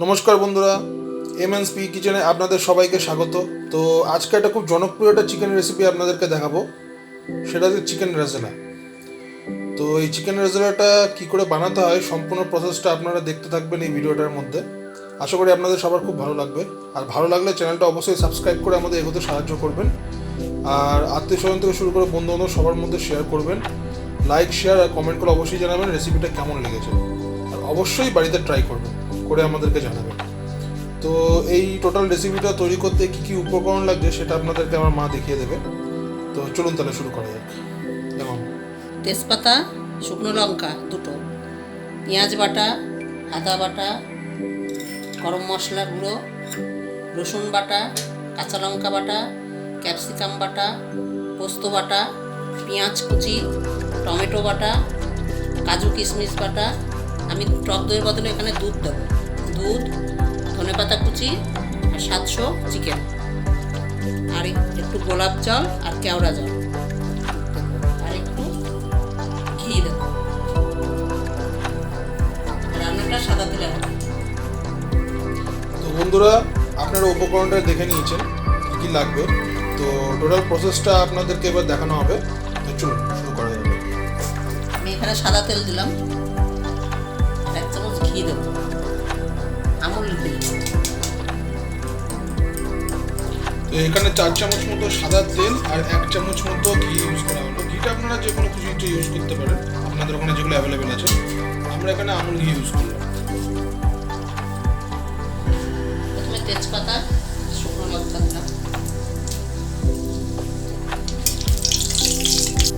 নমস্কার বন্ধুরা, M&P কিচেনে আপনাদের সবাইকে স্বাগত। তো আজকে একটা খুব জনপ্রিয় একটা চিকেন রেসিপি আপনাদেরকে দেখাবো, সেটা হচ্ছে চিকেন রেজালা। তো এই চিকেন রেজালাটা কী করে বানাতে হয় সম্পূর্ণ প্রসেসটা আপনারা দেখতে থাকবেন এই ভিডিওটার মধ্যে। আশা করি আপনাদের সবার খুব ভালো লাগবে, আর ভালো লাগলে চ্যানেলটা অবশ্যই সাবস্ক্রাইব করে আমাদের এগোতে সাহায্য করবেন, আর আত্মীয় স্বজন থেকে শুরু করে বন্ধু বান্ধব সবার মধ্যে শেয়ার করবেন। লাইক, শেয়ার আর কমেন্ট করে অবশ্যই জানাবেন রেসিপিটা কেমন লেগেছে, আর অবশ্যই বাড়িতে ট্রাই করবেন, করে আমাদেরকে জানাবেন। তো এই টোটাল রেসিপিটা তৈরি করতে কী কী উপকরণ লাগছে সেটা আপনাদেরকে আমার মা দেখিয়ে দেবে। তো চলুন তাহলে শুরু করা যাক। যেমন তেজপাতা, শুকনো লঙ্কা দুটো, পেঁয়াজ বাটা, আদা বাটা, গরম মশলা গুঁড়ো, রসুন বাটা, কাঁচা লঙ্কা বাটা, ক্যাপসিকাম বাটা, পোস্ত বাটা, পেঁয়াজ কুচি, টমেটো বাটা, কাজু কিশমিশ বাটা। আমি টক দইয়ের বদলে এখানে দুধ দেবো। দুধ, ধনেপাতা কুচি, আর 700 চিকেন, আর একটু গোলাপ জল আর কেওড়া জল, আর একটু ঘি দেবো। রান্নাটা সাদা তেলে হবে। তো বন্ধুরা, আপনারা উপকরণটা দেখে নিয়েছেন কী কী লাগবে, তো টোটাল প্রসেসটা আপনাদেরকে এবার দেখানো হবে। তো চলুন শুরু করা যাবে। আমি এখানে সাদা তেল দিলাম, 1 চামচ ঘি দেবো, আমুল ঘি। তো এখানে 4 চামচ মতো সাদা তেল আর 1 চামচ মতো ঘি ইউজ করা হলো। ঘিটা আপনারা যে কোনো কিছু ইউজ করতে পারেন, আপনাদের ওখানে যেগুলো অ্যাভেলেবেল আছে। আমরা এখানে আমুল ঘি ইউজ করলাম। প্রথমে তেজপাতা, শুকনো লঙ্কা দিলাম,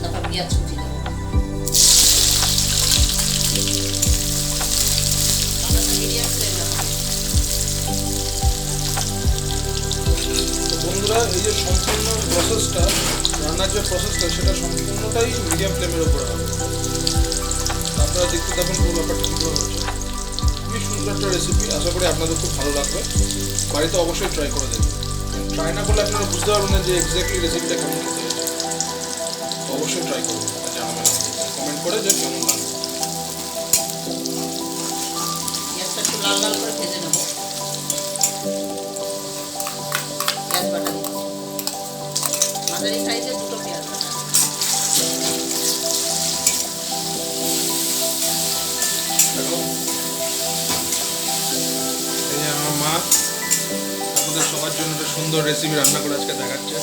তারপর পেঁয়াজ কুচি দেবো। মিডিয়াম ফ্লেমে হবে। বন্ধুরা, এই যে সম্পূর্ণ প্রসেসটা, রান্নার যে প্রসেসটা, সেটা সম্পূর্ণটাই মিডিয়াম ফ্লেমের উপরে হবে। আপনারা দেখতে থাকুন পুরো ব্যাপারটা কীভাবে হচ্ছে। খুবই সুন্দর একটা রেসিপি, আশা করি আপনাদের খুব ভালো লাগবে। বাড়িতে অবশ্যই ট্রাই করে দেবেন। ট্রাই না করলে আপনারা বুঝতে পারবেন না যে এক্স্যাক্টলি রেসিপিটা কেমন হতে হয়েছে। তো অবশ্যই ট্রাই করবেন, জানাবেন কমেন্ট করে যে কেমন লাগবে। পেঁয়াজটা একটু লাল লাল করে ভেজে নেবো। পেঁয়াজ বাটা দিচ্ছি, মাঝারি সাইজে দুটো পেঁয়াজ বাটা। এই যে আমার মা আমাদের সবার জন্য একটা সুন্দর রেসিপি রান্না করে আজকে দেখাচ্ছে।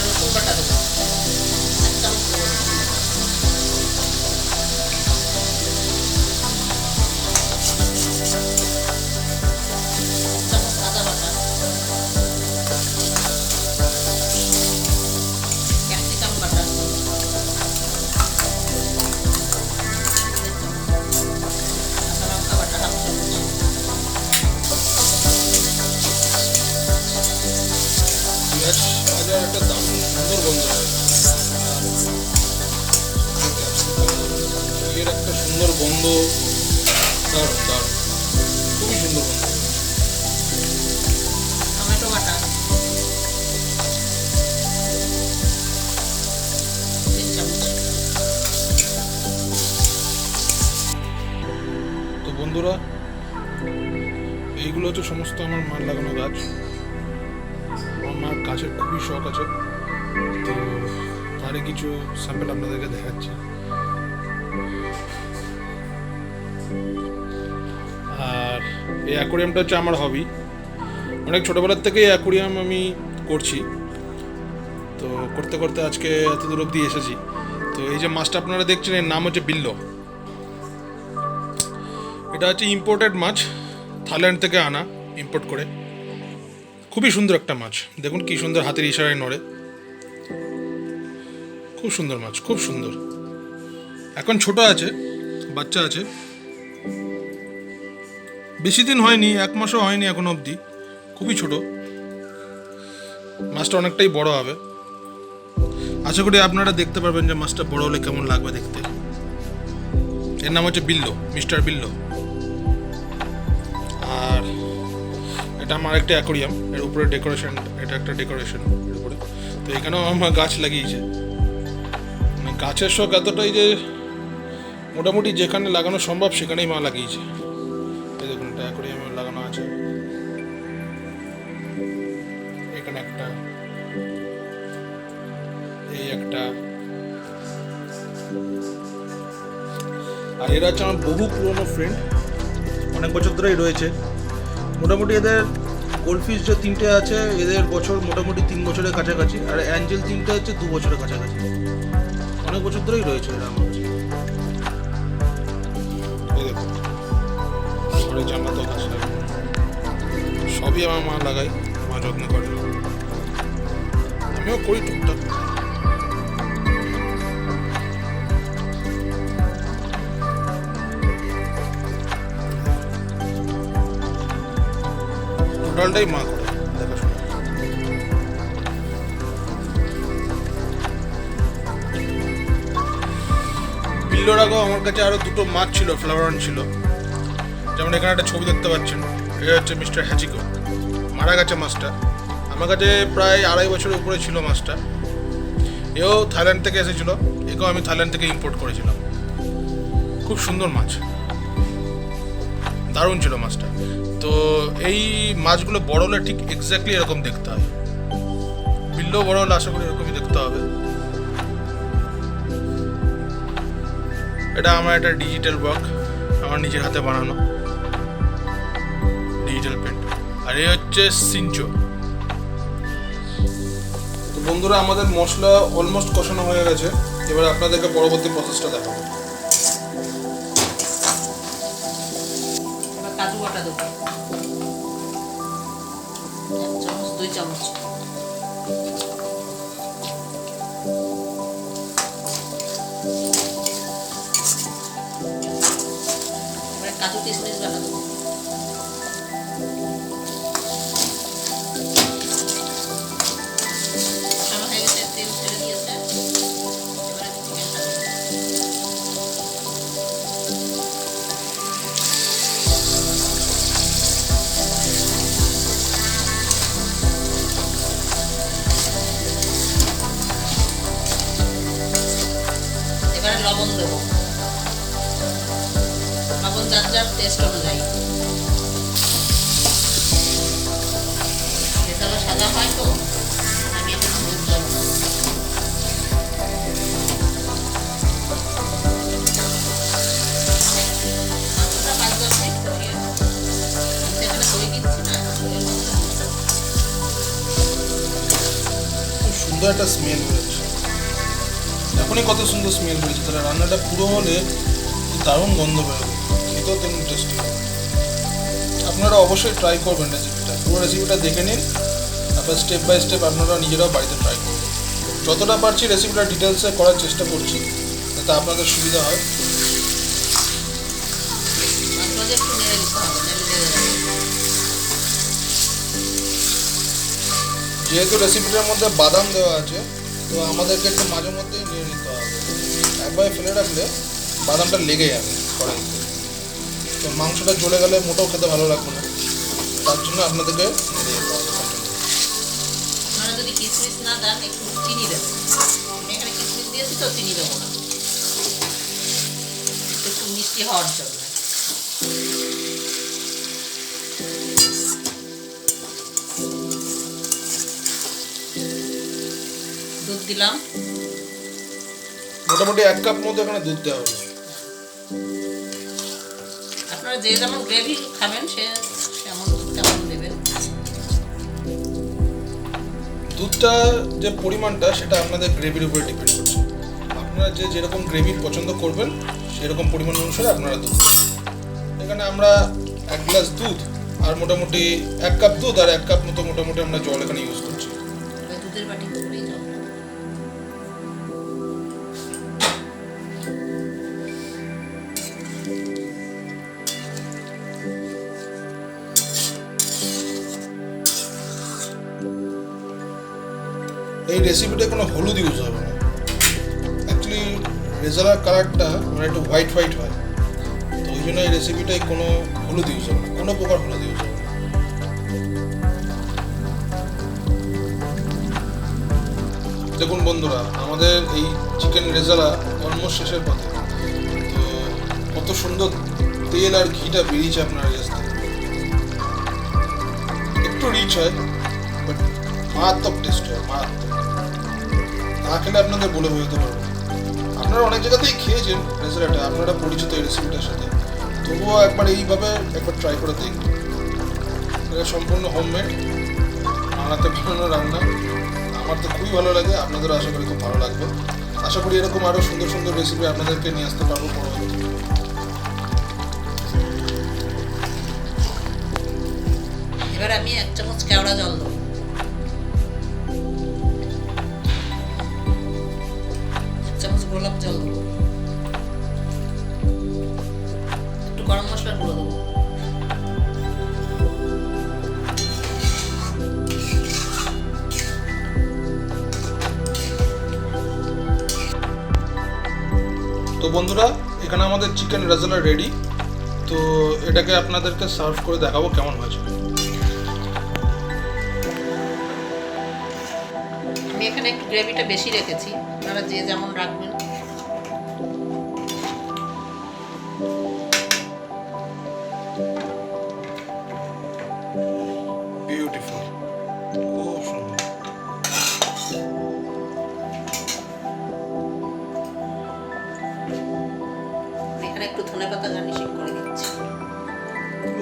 রসুন বাটা দেবো, 1 চামচ দেবো রসুন বাটা। আদা বাটা, ক্যাপসিকাম বাটা, কাঁচা লঙ্কা বাটা 1/2 চামচ, পেঁয়াজ ভাজার একটা দারুণ সুন্দর গন্ধ হয়। এর একটা সুন্দর গন্ধ, দারুণ দারুণ, খুবই সুন্দর গন্ধ। টমেটো বাটা 3 চামচ। তো বন্ধুরা, এইগুলো হচ্ছে সমস্ত আমার মার লাগানো গাছ। আমার মার গাছের খুবই শখ আছে, তো তারই কিছু স্যাম্পল আপনাদেরকে দেখাচ্ছি। আর এই অ্যাকোরিয়ামটা হচ্ছে আমার হবি। অনেক ছোটোবেলার থেকে এই অ্যাকোরিয়াম আমি করছি, তো করতে করতে আজকে এত দূর অবধি এসেছি। তো এই যে মাছটা আপনারা দেখছেন, এর নাম হচ্ছে বিল্লো। এটা হচ্ছে ইম্পোর্টেড মাছ, থাইল্যান্ড থেকে আনা, ইম্পোর্ট করে। খুবই সুন্দর একটা মাছ, দেখুন কি সুন্দর হাতের ইশারায় নড়ে। খুব সুন্দর মাছ, খুব সুন্দর। এখন ছোট আছে, বাচ্চা আছে, বেশি দিন হয়নি, 1 মাসও হয়নি এখন অবধি। খুবই ছোট মাছটা, অনেকটাই বড় হবে। আশা করি আপনারা দেখতে পারবেন যে মাছটা বড় হলে কেমন লাগবে দেখতে। এর নাম হচ্ছে বিল্লো, মিস্টার বিল্লো। আর এটা আমার একটা অ্যাকোরিয়াম, এর উপরে ডেকোরেশন, এটা একটা ডেকোরেশন এর উপরে। তো এখানেও আমার গাছ লাগিয়েছে, গাছের শখ এতটাই যে মোটামুটি যেখানে লাগানো সম্ভব সেখানেই মা লাগিয়েছে। এই দেখুন, এটা অ্যাকোয়ারিয়ামে লাগানো আছে। এখানে একটা, এই একটা, আর এরা হচ্ছে আমার বহু পুরনো ফ্রেন্ড, অনেক বছর ধরেই রয়েছে। মোটামুটি এদের গোল্ডফিশ যে 3টে আছে, এদের বছর মোটামুটি 3 বছরের কাছাকাছি, আর অ্যাঞ্জেল 3টে হচ্ছে 2 বছরের কাছাকাছি। অনেক বছর ধরেই রয়েছে এরা আমার কাছে। এই দেখুন, ঘরে জানলাতেও গাছ লাগানো, সবই আমার মা লাগাই, মা যত্ন করে, আমিও করি টুকটাক। টোটালটাই মা করে দেখাশোনা। বিল্লোর আগেও আমার কাছে আরো 2টো মাছ ছিল, ফ্লাওয়ার ছিল। যেমন এখানে একটা ছবি দেখতে পাচ্ছেন, এটা হচ্ছে মিস্টার হ্যাচিকো, মারা গেছে মাছটা। আমার কাছে প্রায় 2.5 বছরের উপরে ছিল মাছটা। এও থাইল্যান্ড থেকে এসেছিল, একেও আমি থাইল্যান্ড থেকে ইম্পোর্ট করেছিলাম। খুব সুন্দর মাছ, দারুণ ছিল মাছটা। তো এই মাছগুলো বড় হলে ঠিক এক্স্যাক্টলি এরকম দেখতে হবে। বিল্লো বড় হলে আশা করি এরকমই দেখতে হবে। এটা আমার একটা ডিজিটাল ওয়ার্ক, আমার নিজের হাতে বানানো ডিজিটাল পেন্ট। আর এই হচ্ছে সিনচো। তো বন্ধুরা, আমাদের মশলা অলমোস্ট কষানো হয়ে গেছে। এবার আপনাদেরকে পরবর্তী প্রসেসটা দেখাবো। এবার কাজু বাটা দেবো 1 চামচ 2 চামচ। এবার কাজু কিশমিশ বাটা দেবো। কষানো হয়ে গেছে, তেল ছেড়ে দিয়েছে। এবারে চিকেনটা দেবো। এবারে লবণ দেবো, লবণ যার যার টেস্ট অনুযায়ী। রেজালা সাদা হয় তো, আমি একটু হলুদ দেবো। মাংসটা 5-10 মিনিট কষিয়ে এখানে দই দিচ্ছি না, দইয়ের মধ্যে খুব সুন্দর একটা স্মেল বেরোচ্ছে, এখনই কত সুন্দর স্মেল বেরোচ্ছে। তাহলে রান্নাটা পুরো হলে দারুণ গন্ধ বেরোবে, খেতেও তেমন টেস্টি হবে। আপনারা অবশ্যই ট্রাই করবেন রেসিপিটা, পুরো রেসিপিটা দেখে নিন, তারপর স্টেপ বাই স্টেপ আপনারা নিজেরাও বাড়িতে ট্রাই করবেন। যতটা পারছি রেসিপিটা ডিটেলসে করার চেষ্টা করছি, যাতে আপনাদের সুবিধা হয়। মাঝে একটু নেড়ে দিতে হবে, নেড়ে দিয়ে দেবো। যেহেতু রেসিপিটার মধ্যে বাদাম দেওয়া আছে, তো আমাদেরকে একটু মাঝে মধ্যেই নিয়ে নিতে হবে। একবার ফেলে রাখলে বাদামটা লেগে যাবে কড়াইতে, তো মাংসটা জ্বলে গেলে মোটেও খেতে ভালো লাগবে না। তার জন্য আপনাদেরকে নেড়ে যেতে হবে। আপনারা যদি কিশমিশ না দেন, একটু চিনি দেবেন। আমি এখানে কিশমিশ দিয়েছি তো চিনি দেবো না, একটু মিষ্টি হওয়ার জন্য। দুধ দিলাম, মোটামুটি 1 কাপ মতো এখানে দুধ দেওয়া হবে। আপনারা যে যেমন গ্রেভি খাবেন সে তেমন দুধ তেমন দেবেন। দুধটা যে পরিমাণটা সেটা আপনাদের গ্রেভির উপরে ডিপেন্ড করছে। আপনারা যে যেরকম গ্রেভি পছন্দ করবেন সেরকম পরিমাণ অনুসারে আপনারা দুধ। এখানে আমরা 1 গ্লাস দুধ আর মোটামুটি 1 কাপ দুধ আর 1 কাপ মতো মোটামুটি আমরা জল এখানে ইউজ করছি। দুধের বাটি করেই যাও। এই রেসিপিতে কোনো হলুদ ইউজ হবে না। অ্যাকচুয়ালি রেজালার কালারটা মানে একটু হোয়াইট হোয়াইট হয়, তো ওই জন্য এই রেসিপিটায় কোনো হলুদ ইউজ হবে না, কোনো প্রকার হলুদ ইউজ হবে না। দেখুন বন্ধুরা, আমাদের এই চিকেন রেজালা অলমোস্ট শেষের পথে। তো কত সুন্দর তেল আর ঘিটা বেরিয়েছে আপনার কাছ থেকে। একটু রিচ হয়, বাট মারাত্মক টেস্ট হয়, মারাত্মক। না খেলে আপনাদের বলে বোঝাতে পারবো। আপনারা অনেক জায়গাতেই খেয়েছেন রেজালাটা, আপনারা পরিচিত এই রেসিপিটার সাথে, তবুও একবার এইভাবে একবার ট্রাই করে দেখবেন। এটা সম্পূর্ণ হোমমেড, বানাতে বানানো রান্না। আমার তো খুবই ভালো লাগে, আপনাদেরও আশা করি খুব ভালো লাগবে। আশা করি এরকম আরও সুন্দর সুন্দর রেসিপি আপনাদেরকে নিয়ে আসতে পারবো পরবর্তী। এবার আমি 1 চামচ কেওড়া জল দেবো। 1 চামচ গোলাপ জল দেবো। একটু গরম মশলার গুঁড়ো দেবো। তো বন্ধুরা, এখানে আমাদের চিকেন রেজালা রেডি। তো এটাকে আপনাদেরকে সার্ভ করে দেখাবো কেমন হয়েছে। আমি এখানে একটু গ্রেভিটা বেশি রেখেছি, আপনারা যে যেমন রাখবেন। বিউটিফুল, খুব সুন্দর। এখানে একটু ধনেপাতা গার্নিশিং করে দিচ্ছি।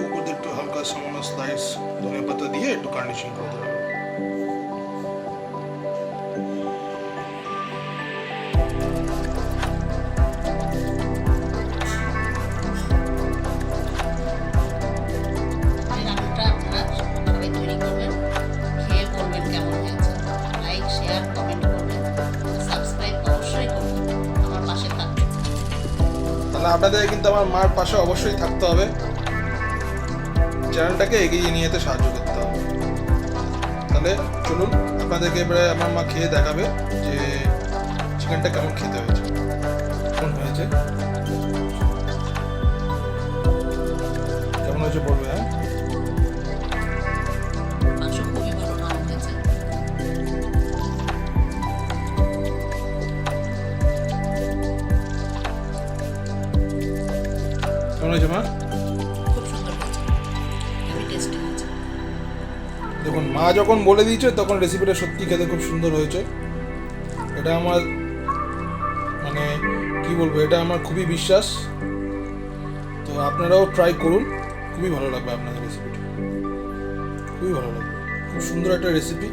উপর দিয়ে একটু হালকা সামান্য স্লাইস ধনিয়া পাতা দিয়ে একটু গার্নিশিং করে দেবো। এই রান্নাটা আপনারা সবাই তৈরি করবেন, খেয়ে বলবেন কেমন হয়েছে। লাইক, শেয়ার, কমেন্ট করবেন, সাবস্ক্রাইব অবশ্যই করবেন, আমার পাশে থাকবেন। তাহলে আপনাদের কিন্তু আমার মার পাশে অবশ্যই থাকতে হবে, চ্যানেলটাকে এগিয়ে নিয়ে যেতে সাহায্য করতে হবে। তাহলে চলুন, আপনাদেরকে এবারে আমার মা খেয়ে দেখাবে যে চিকেনটা কেমন খেতে হয়েছে, কেমন হয়েছে, কেমন হয়েছে বলবে। হ্যাঁ, মাংস খুবই ভালো রান্না হয়েছে। কেমন হয়েছে মা? খুব সুন্দর হয়েছে, খুবই টেস্টি হয়েছে। দেখুন, মা যখন বলে দিয়েছে তখন রেসিপিটা সত্যি খেতে খুব সুন্দর হয়েছে। এটা আমার মানে কি বলবো, এটা আমার খুবই বিশ্বাস। তো আপনারাও ট্রাই করুন, খুবই ভালো লাগবে আপনাদের রেসিপিটা, খুবই ভালো লাগবে। খুব সুন্দর একটা রেসিপি।